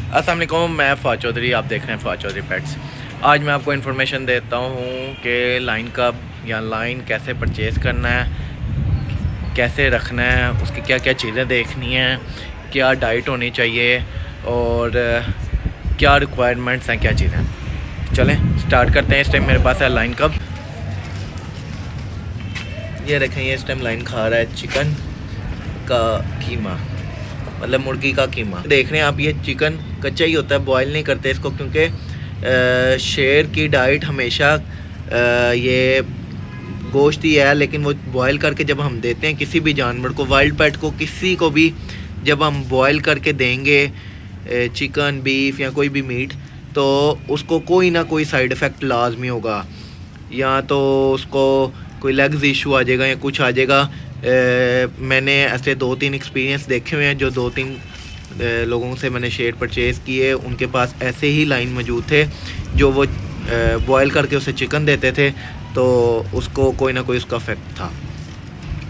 अस्सलाम वालेकुम, मैं फ़ाज़ चौधरी, आप देख रहे हैं फ़ाज़ चौधरी पेट्स। आज मैं आपको इन्फॉर्मेशन देता हूँ कि लाइन कब या लाइन कैसे परचेज़ करना है, कैसे रखना है, उसकी क्या क्या चीज़ें देखनी हैं, क्या डाइट होनी चाहिए और क्या रिक्वायरमेंट्स हैं, क्या चीज़ें। चलें स्टार्ट करते हैं। इस टाइम मेरे पास है लाइन कब। ये देखें, ये इस टाइम लाइन खा रहा है चिकन का कीमा, मतलब मुर्गी का कीमा। देख रहे हैं आप, ये चिकन कच्चा ही होता है, बॉयल नहीं करते इसको, क्योंकि शेर की डाइट हमेशा ये गोश्त ही है, लेकिन वो बॉयल करके जब हम देते हैं किसी भी जानवर को, वाइल्ड पेट को, किसी को भी जब हम बॉयल करके देंगे चिकन, बीफ या कोई भी मीट, तो उसको कोई ना कोई साइड इफ़ेक्ट लाजमी होगा। या तो उसको कोई लेग्स इशू आ जाएगा या कुछ आ जाएगा। मैंने ऐसे 2-3 एक्सपीरियंस देखे हुए हैं, जो 2-3 लोगों से मैंने शेयर परचेज़ किए, उनके पास ऐसे ही लाइन मौजूद थे, जो वो बॉयल करके उसे चिकन देते थे तो उसको कोई ना कोई उसका इफेक्ट था।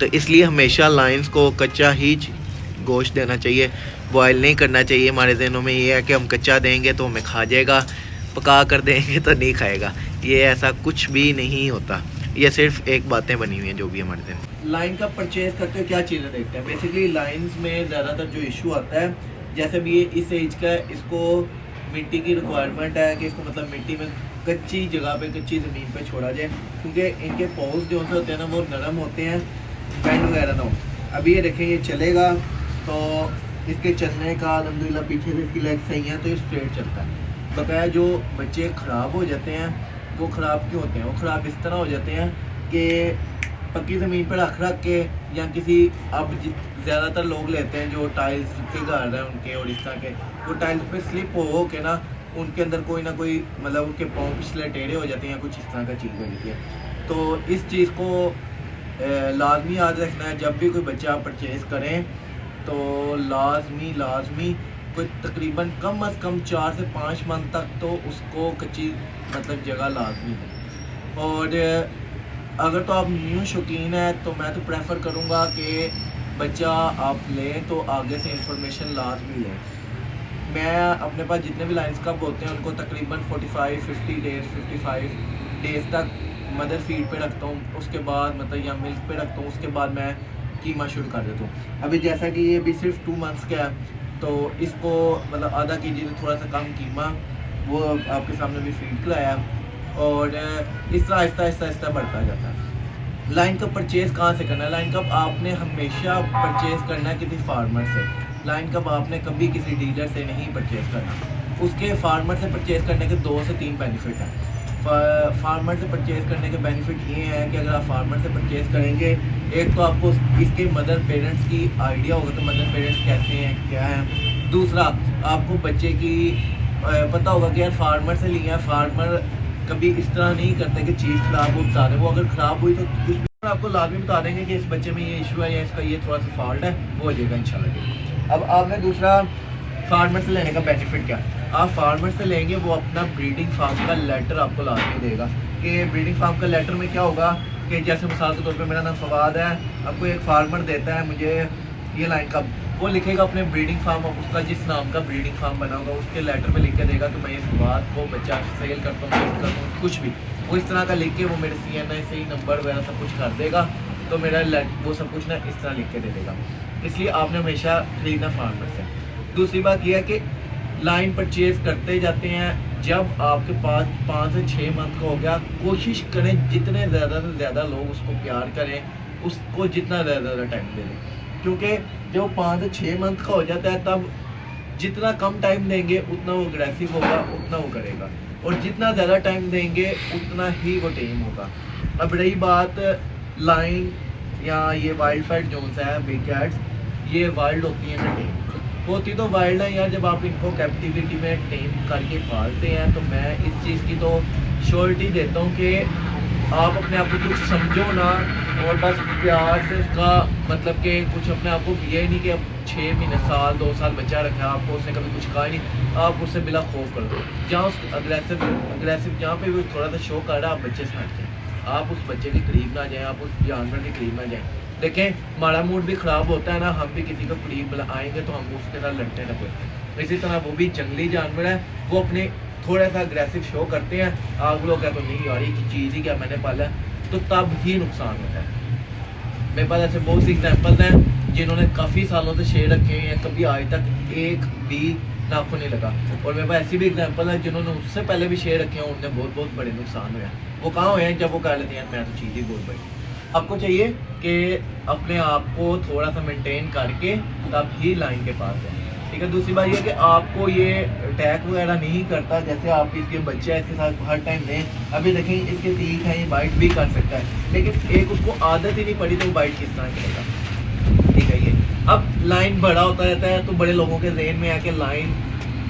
तो इसलिए हमेशा लाइन्स को कच्चा ही गोश्त देना चाहिए, बॉयल नहीं करना चाहिए। हमारे जहनों में ये है कि हम कच्चा देंगे तो हमें खा जाएगा, पका कर देंगे तो नहीं खाएगा। ये ऐसा कुछ भी नहीं होता, ये सिर्फ एक बातें बनी हुई हैं जो भी हमारे दिन। लाइन का परचेज करते हो क्या चीज़ें देखते हैं? बेसिकली लाइंस में ज़्यादातर जो इशू आता है, जैसे भी ये इस एज का है, इसको मिट्टी की रिक्वायरमेंट है कि इसको मतलब मिट्टी में कच्ची जगह पे, कच्ची ज़मीन पे छोड़ा जाए, क्योंकि इनके पॉज जो होते हैं ना वो नरम होते हैं, बैंड वगैरह ना हो। अभी ये देखें, ये चलेगा तो इसके चलने का अल्हम्दुलिल्लाह पीछे से इसकी लेग सही है तो ये स्ट्रेट चलता है। बकाया जो बच्चे ख़राब हो जाते हैं वो ख़राब क्यों होते हैं? वो ख़राब इस तरह हो जाते हैं कि पक्की ज़मीन पर रख के या किसी, अब ज़्यादातर लोग लेते हैं जो टाइल्स के घर हैं उनके, और इस तरह के वो टाइल्स पे स्लिप हो के ना उनके अंदर कोई ना कोई मतलब उनके पाँव पिछले टेढ़े हो जाते हैं या कुछ इस तरह का चीज़ हो जाती है। तो इस चीज़ को लाजमी याद रखना है, जब भी कोई बच्चा परचेज़ करें तो लाजमी कोई तकरीबन कम अज़ कम 4 से 5 मंथ तक तो उसको कच्ची मतलब जगह लाजमी है। और अगर तो आप न्यू शौकीन है तो मैं तो प्रेफर करूँगा कि बच्चा आप लें तो आगे से इंफॉर्मेशन लाजमी लें। मैं अपने पास जितने भी लाइन्स कप होते हैं उनको तकरीबन 45-50 डेज़ 55 डेज़ तक मदर फीड पे रखता हूँ, उसके बाद मतलब या मिल्क पे रखता हूँ, उसके बाद मैं कीमा शुरू कर देता हूँ। अभी जैसा कि ये भी सिर्फ 2 मंथ्स का है तो इसको मतलब आधा केजी से थोड़ा सा कम कीमा वो आपके सामने भी फीड कराया, और इस तरह आहिस्ता बढ़ता जाता है। लाइन कप परचेज़ कहाँ से करना है? लाइन कप आपने हमेशा परचेज़ करना है किसी फार्मर से। लाइन कप आपने कभी किसी डीलर से नहीं परचेज़ करना। उसके फार्मर से परचेज़ करने के 2 से 3 बेनिफिट हैं। फार्मर से परचेज़ करने के बेनिफिट ये हैं कि अगर आप फार्मर से परचेज़ करेंगे, एक तो आपको इसके मदर पेरेंट्स की आइडिया होगा कि मदर पेरेंट्स कैसे हैं, क्या हैं। दूसरा, आपको बच्चे की पता होगा कि यार फार्मर से लिया है, फार्मर कभी इस तरह नहीं करते कि चीज़ ख़राब हो बता दें, वो अगर ख़राब हुई तो कुछ भी आपको लाजमी बता देंगे कि इस बच्चे में ये इशू है या इसका ये थोड़ा सा फॉल्ट है, वो हो जाएगा इंशाल्लाह। अब आपने दूसरा फार्मर से लेने का बेनिफिट क्या? आप फार्मर से लेंगे, वो अपना ब्रीडिंग फार्म का लेटर आपको लाजमी देगा। कि ब्रीडिंग फार्म का लेटर में क्या होगा कि जैसे मिसाल के तौर पे मेरा नाम फवाद है, आपको एक फार्मर देता है मुझे ये लाइन का, वो लिखेगा अपने ब्रीडिंग फार्म, उसका जिस नाम का ब्रीडिंग फार्म बना होगा उसके लेटर पे लिख के देगा कि मैं ये फवाद को बच्चा सेल करता हूँ, कुछ भी वो इस तरह का लिख के वो मेरे CNI सही नंबर वगैरह सब कुछ कर देगा, तो मेरा वो सब कुछ ना इस तरह लिख के दे देगा। इसलिए आपने हमेशा खरीदना फार्मर से। दूसरी बात यह है कि लाइन परचेज़ करते जाते हैं, जब आपके पास 5 से 6 मंथ का हो गया, कोशिश करें जितने ज़्यादा से ज़्यादा लोग उसको प्यार करें, उसको जितना ज़्यादा टाइम दे दें, क्योंकि जब 5 से 6 मंथ का हो जाता है तब जितना कम टाइम देंगे उतना वो अग्रेसिव होगा, उतना वो करेगा, और जितना ज़्यादा टाइम देंगे उतना ही वो टेम होगा। अब रही बात लाइन या ये वाइल्ड पेट जोन्स है, बिग कैट्स, ये वाइल्ड होती हैं, टेम होती तो वाइल्ड है यार। जब आप इनको कैप्टिविटी में टेम करके पालते हैं तो मैं इस चीज़ की तो श्योरिटी देता हूँ कि आप अपने आप को कुछ समझो ना, और बस प्यार से उसका मतलब कि कुछ अपने आप को ये नहीं कि अब 6 महीने साल 2 साल बच्चा रखा है, आपको उसने कभी कुछ कहा ही नहीं, आप उससे बिला खौफ कर दो। जहाँ उस अग्रेसिव जहाँ पे भी थोड़ा सा शो कर रहा है, आप बच्चे से हटते हैं, आप उस बच्चे के करीब ना जाएँ, आप उस जानवर के करीब ना जाएँ। देखें, हमारा मूड भी ख़राब होता है ना, हम भी किसी को करीब आएंगे तो हम उसके साथ लड़ते हैं ना कोई, इसी तरह वो भी जंगली जानवर है, वो अपने थोड़ा सा अग्रेसिव शो करते हैं। आप लोग कहते नहीं यार ये चीज़ ही क्या मैंने पाला है, तो तब ही नुकसान होता है। मेरे पास ऐसे बहुत सी एग्जाम्पल्स हैं जिन्होंने काफ़ी सालों से शेर रखे हुए हैं, कभी आज तक एक भी नाखून नहीं लगा। और मेरे पास ऐसी भी एग्जाम्पल है जिन्होंने उससे पहले भी शेर रखे हैं, उनने बहुत बहुत बड़े नुकसान हुए हैं। वो कहाँ हुए हैं जब वो कर लेते हैं मैं तो चीज़ ही बोल पाई। आपको चाहिए कि अपने आप को थोड़ा सा मेंटेन करके तब ही लाइन के पास जाए, ठीक है। दूसरी बात ये कि आपको ये अटैक वगैरह नहीं करता, जैसे आप इसके बच्चे हैं इसके साथ हर टाइम दें। अभी देखें इसके तीख हैं, ये बाइट भी कर सकता है, लेकिन एक उसको आदत ही नहीं पड़ी तो वो बाइट किस तरह करेगा, ठीक है। ये अब लाइन बड़ा होता रहता है तो बड़े लोगों के जहन में है कि लाइन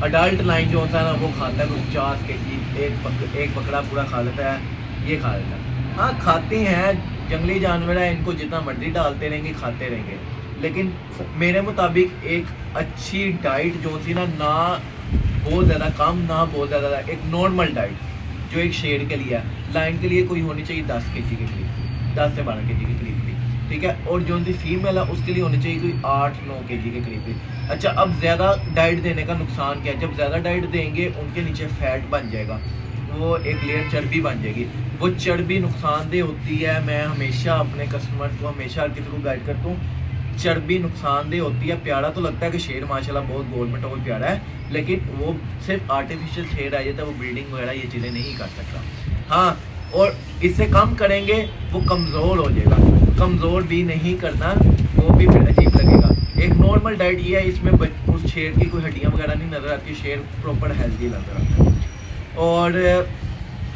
अडल्ट लाइन जो होता है ना वो खाता है कुछ 50 kg, एक बकरा पूरा खा लेता है, ये खा लेता है। हाँ खाते हैं, जंगली जानवर है, इनको जितना मर्जी डालते रहेंगे खाते रहेंगे, लेकिन मेरे मुताबिक एक अच्छी डाइट जो सी ना बहुत ज़्यादा कम ना बहुत ज़्यादा, एक नॉर्मल डाइट जो एक शेर के लिए है, लाइन के लिए कोई होनी चाहिए 10 kg के करीब, 10 से 12 kg के करीब, ठीक है। और जो सी फीमेल है उसके लिए होनी चाहिए कोई 8-9 kg के करीब। अच्छा अब ज़्यादा डाइट देने का नुकसान क्या है, जब ज़्यादा डाइट देंगे उनके नीचे फैट बन जाएगा, वो एक लेयर चर्बी बन जाएगी, वो चर्बी नुकसानदेह होती है। मैं हमेशा अपने कस्टमर्स को हमेशा हर किसी को गाइड करता हूँ, चर्बी नुकसानदेह होती है। प्यारा तो लगता है कि शेर माशाल्लाह बहुत गोल मटोल प्यारा है, लेकिन वो सिर्फ आर्टिफिशियल शेर आ जाता है, वो ब्रीडिंग वगैरह ये चीज़ें नहीं कर सकता। हाँ और इससे कम करेंगे वो कमज़ोर हो जाएगा, कमज़ोर भी नहीं करना, वो भी फिर अजीब लगेगा। एक नॉर्मल डाइट ये है, इसमें उस शेर की कोई हड्डियाँ वगैरह नहीं नज़र आती, शेर प्रॉपर हेल्दी नज़र आता है। और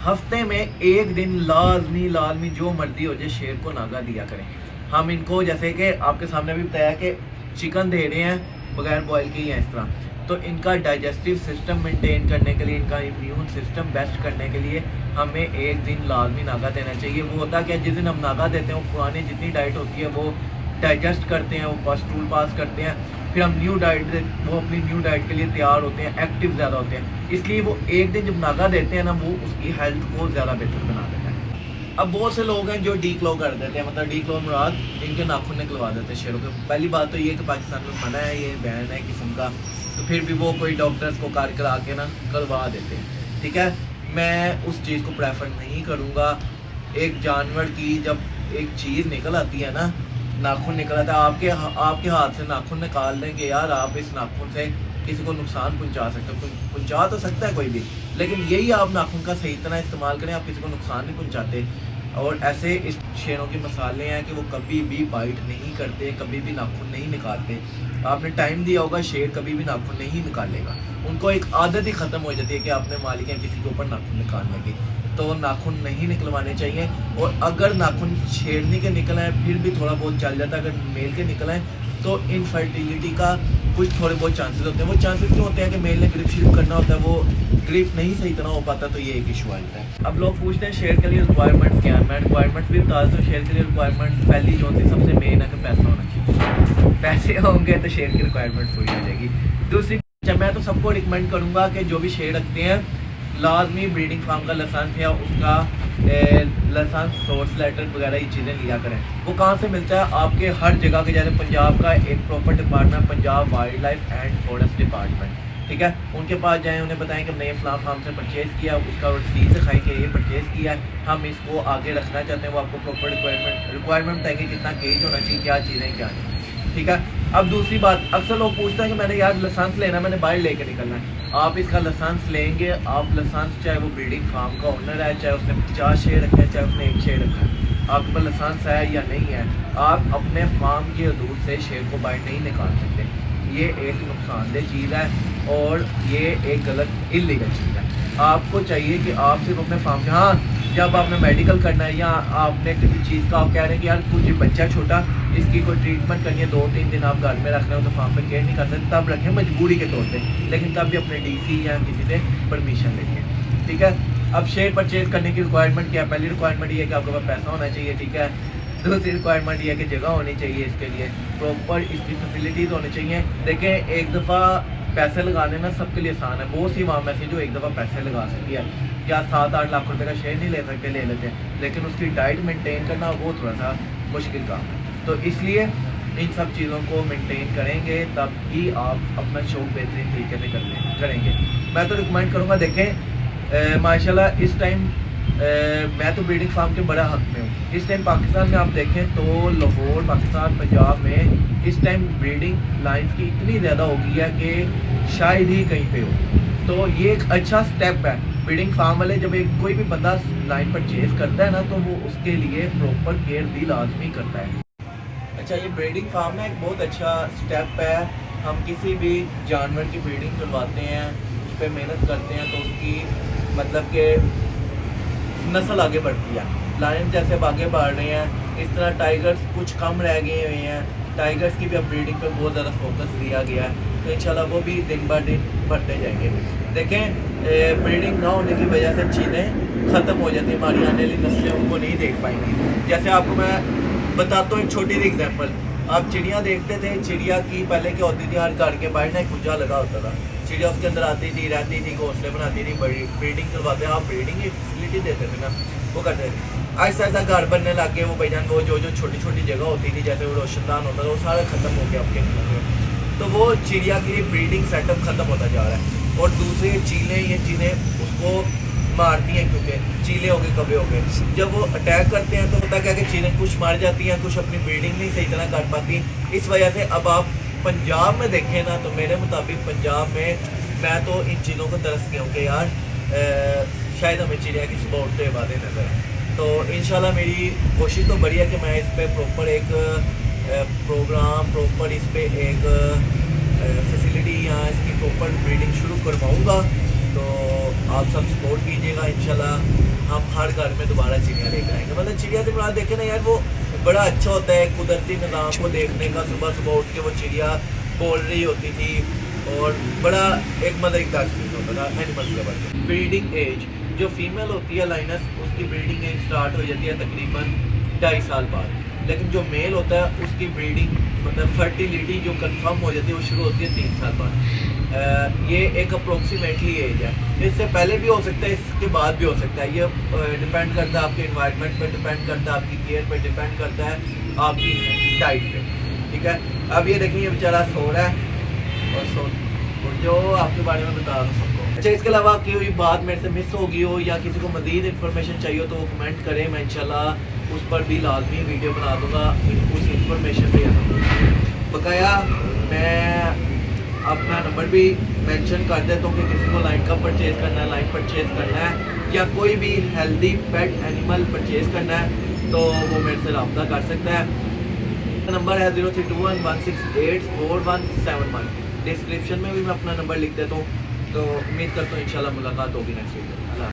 हफ्ते में एक दिन लाजमी जो मर्जी हो जाए शेर को नागा दिया करें। हम इनको जैसे कि आपके सामने भी बताया कि चिकन दे रहे हैं बगैर बॉयल के या इस तरह, तो इनका डाइजेस्टिव सिस्टम मेंटेन करने के लिए, इनका इम्यून सिस्टम बेस्ट करने के लिए हमें एक दिन लाजमी नागा देना चाहिए। वो होता क्या, जिस दिन हम नागा देते हैं वो पुरानी जितनी डाइट होती है वो डाइजेस्ट करते हैं, वो फर्स्ट पास करते हैं, फिर हम न्यू डाइट वो अपनी न्यू डाइट के लिए तैयार होते हैं, एक्टिव ज़्यादा होते हैं। इसलिए वो एक दिन जब नागा देते हैं ना वो उसकी हेल्थ को ज़्यादा बेहतर बना देता है। अब बहुत से लोग हैं जो डी क्लो कर देते हैं, मतलब डी क्लो मुराद इनके नाखून निकलवा देते हैं शेरों के। पहली बात तो ये कि पाकिस्तान में मना है, ये बैन है किस्म का, तो फिर भी वो कोई डॉक्टर्स को कार करा के ना करवा देते हैं, ठीक है। मैं उस चीज़ को प्रेफर नहीं करूँगा। एक जानवर की जब एक चीज़ निकल आती है ना, नाखून निकल आता है, आपके हाथ से नाखून निकाल दें कि यार आप इस नाखून से किसी को नुकसान पहुंचा सकते हो, पहुंचा तो सकता है कोई भी, लेकिन यही आप नाखून का सही तरह इस्तेमाल करें, आप किसी को नुकसान नहीं पहुंचाते। और ऐसे इस शेरों के मसाले हैं कि वो कभी भी बाइट नहीं करते, कभी भी नाखून नहीं निकालते। आपने टाइम दिया होगा, शेर कभी भी नाखून नहीं निकालेगा, उनको एक आदत ही ख़त्म हो जाती है कि आपने मालिक हैं किसी के ऊपर नाखून निकालने की, तो नाखून नहीं निकलवाने चाहिए। और अगर नाखून शेरनी के निकल आए फिर भी थोड़ा बहुत चल जाता है, अगर मेल के निकल आए तो इनफर्टिलिटी का कुछ थोड़े बहुत चांसेस होते हैं। वो चांसेस क्यों होते हैं कि मेल ने ग्रिप शिप करना होता है, वो ग्रिप नहीं सही तरह हो पाता, तो ये एक इशू आ जाता है। अब लोग पूछते हैं शेर के लिए रिक्वायरमेंट्स क्या है, मैं रिक्वायरमेंट्स भी बता दूँ। शेर के लिए रिक्वायरमेंट पहली जो होती है सबसे मेन है कि पैसा होना चाहिए, पैसे होंगे तो शेर की रिक्वायरमेंट पूरी हो जाएगी। दूसरी मैं तो सबको रिकमेंड करूँगा कि जो भी शेर रखते हैं लाजमी ब्रीडिंग फार्म का लाइसेंस या उसका लाइसेंस सोर्स लेटर वगैरह ये चीज़ें लिया करें। वो कहाँ से मिलता है, आपके हर जगह के, जैसे पंजाब का एक proper department Punjab wild life and forest department, ठीक है, उनके पास जाएं, उन्हें बताएं कि हमने ये फलां फार्म से परचेज़ किया, उसका रसीद दिखाएं कि ये परचेज़ किया है, हम इसको आगे रखना चाहते हैं। वो आपको प्रॉपर रिक्वायरमेंट बताएंगे कितना केज होना चाहिए, क्या चीज़ें क्या नहीं, ठीक है। अब दूसरी बात, अक्सर लोग पूछते हैं कि मैंने यार लाइसेंस लेना है, मैंने बाहर लेके निकलना है। आप इसका लाइसेंस लेंगे, आप लाइसेंस चाहे वो ब्रीडिंग फार्म का ओनर है, चाहे उसने 50 शेर रखे हैं, चाहे उसने 1 शेर रखा है, आपके पास लाइसेंस है या नहीं है, आप अपने फार्म के हदूद से शेर को बाहर नहीं निकाल सकते। ये एक नुकसानदेह चीज़ है और ये एक गलत इलीगल चीज़ है। आपको चाहिए कि आप सिर्फ अपने फार्म के, हाँ जब आपने मेडिकल करना है या आपने किसी चीज़ का आप कह रहे हैं कि यार कुछ बच्चा छोटा इसकी कोई ट्रीटमेंट करनी है, 2-3 दिन आप घर में रख रहे हो तो फार्म पे केयर नहीं कर सकते, तब रखें मजबूरी के तौर पे, लेकिन तब भी अपने डीसी या किसी से परमिशन लेंगे, ठीक है। अब शेयर परचेज करने की रिक्वायरमेंट क्या है, पहली रिक्वायरमेंट ये है कि आपके पास पैसा होना चाहिए, ठीक है। दूसरी रिक्वायरमेंट ये है कि जगह होनी चाहिए, इसके लिए प्रॉपर इसकी फैसिलिटीज़ होनी चाहिए। देखें एक दफ़ा पैसे लगाने ना सबके लिए आसान है, बहुत सी वाम ऐसी जो एक दफ़ा पैसे लगा सकती है, क्या 7-8 लाख रुपए का शेयर नहीं ले सकते, ले लेते हैं, लेकिन उसकी डाइट मेंटेन करना वो थोड़ा सा मुश्किल काम है। तो इसलिए इन सब चीज़ों को मेंटेन करेंगे तब ही आप अपना शौक बेहतरीन तरीके से करेंगे। मैं तो रिकमेंड करूँगा, देखें माशाल्लाह इस टाइम मैं तो ब्रीडिंग फार्म के बड़ा हक में हूँ। इस टाइम पाकिस्तान में आप देखें तो लाहौर, पाकिस्तान, पंजाब में इस टाइम ब्रीडिंग लाइन्स की इतनी ज़्यादा हो गई है कि शायद ही कहीं पे हो। तो ये एक अच्छा स्टेप है। ब्रीडिंग फार्म वाले जब एक कोई भी बंदा लाइन परचेज करता है ना, तो वो उसके लिए प्रॉपर केयर भी लाजमी करता है। अच्छा, ये ब्रीडिंग फार्म ना एक बहुत अच्छा स्टेप है। हम किसी भी जानवर की ब्रीडिंग करवाते हैं, उस पर मेहनत करते हैं, तो उसकी मतलब कि नस्ल आगे बढ़ती है। लायन जैसे अब आगे बढ़ रहे हैं, इस तरह टाइगर्स कुछ कम रह गए हुए हैं। टाइगर्स की भी अब ब्रीडिंग पे बहुत ज़्यादा फोकस दिया गया है, तो इंशाल्लाह वो भी दिन ब दिन बढ़ते जाएंगे। देखें ब्रीडिंग ना होने की वजह से चीज़ें ख़त्म हो जाती हैं, हमारी आने वाली नस्लें उनको नहीं देख पाएंगी। जैसे आपको मैं बताता हूँ एक छोटी सी एग्जाम्पल। आप चिड़िया देखते थे, चिड़िया की पहले क्या होती थी, हर घर के बाहर ना एक कुंजा लगा होता था। चिड़िया उसके अंदर आती थी, रहती थी, घोंसले बनाती थी, बड़ी ब्रीडिंग करवाते हैं। आप ब्रीडिंग की फैसिलिटी देते थे ना, वो करते थे। ऐसा ऐसा घर बनने लग गए वो भाईजान, वो जो छोटी छोटी जगह होती थी, जैसे वो रोशनदान होता था, वो सारा खत्म हो गया आपके में। तो वो चिड़िया की ब्रीडिंग सेटअप खत्म होता जा रहा है। और दूसरे चीलें, ये चीज़ें उसको मारती हैं, क्योंकि चीले हो गए, कबे हो गए, जब वो अटैक करते हैं तो होता क्या कि चीलें कुछ मार जाती हैं, कुछ अपनी ब्रीडिंग नहीं सही तरह कर पाती। इस वजह से अब आप पंजाब में देखें ना, तो मेरे मुताबिक पंजाब में मैं तो इन चीज़ों को तरस गया हूँ कि यार शायद हमें चिड़िया की सुबह उठते हुए बातें नजर आए। तो इंशाल्लाह मेरी कोशिश तो बड़ी है कि मैं इस पर प्रॉपर एक प्रोग्राम, प्रॉपर इस पर एक फैसिलिटी या इसकी प्रॉपर ब्रीडिंग शुरू करवाऊँगा। तो आप सब सपोर्ट कीजिएगा, इंशाल्लाह हम हर घर में दोबारा चिड़िया लेकर आएंगे। मतलब चिड़िया से मुराद देखें ना यार, वो बड़ा अच्छा होता है कुदरती निज़ाम को देखने का। सुबह सुबह उठ के वो चिड़िया बोल रही होती थी और बड़ा एक मज़ेदार फील होता था एनिमल्स के बारे में। ब्रीडिंग एज जो फीमेल होती है लाइनस, उसकी ब्रीडिंग एज स्टार्ट हो जाती है तकरीबन 2.5 साल बाद। लेकिन जो मेल होता है उसकी ब्रीडिंग मतलब फर्टिलिटी जो कंफर्म हो जाती है वो शुरू होती है 3 साल बाद। ये एक अप्रोक्सीमेटली एज है। इससे पहले भी हो सकता है, इसके बाद भी हो सकता है। ये डिपेंड करता है आपके इन्वायरमेंट पर, डिपेंड करता है आपकी केयर पर, डिपेंड करता है आपकी डाइट पे। ठीक है, अब ये देखिए ये बेचारा सो रहा है और जो आपके बारे में बता रहा हूँ सबको। अच्छा, इसके अलावा कोई बात मेरे से मिस हो गई हो या किसी को मज़ीद इन्फॉर्मेशन चाहिए हो तो वो कमेंट करें, मैं इंशाल्लाह उस पर भी लाजमी वीडियो बना दूँगा उस इन्फॉर्मेशन पे। बकाया मैं अपना नंबर भी मेंशन कर देता हूँ कि किसी को लाइन का परचेज़ करना है, लाइन परचेज़ करना है या कोई भी हेल्दी पेट एनिमल परचेज़ करना है तो वो मेरे से रब्ता कर सकता है। नंबर है 0321168471। डिस्क्रिप्शन में भी मैं अपना नंबर लिख देता हूँ। तो उम्मीद करता हूँ इंशाल्लाह मुलाकात होगी नेक्स्ट वीडियो।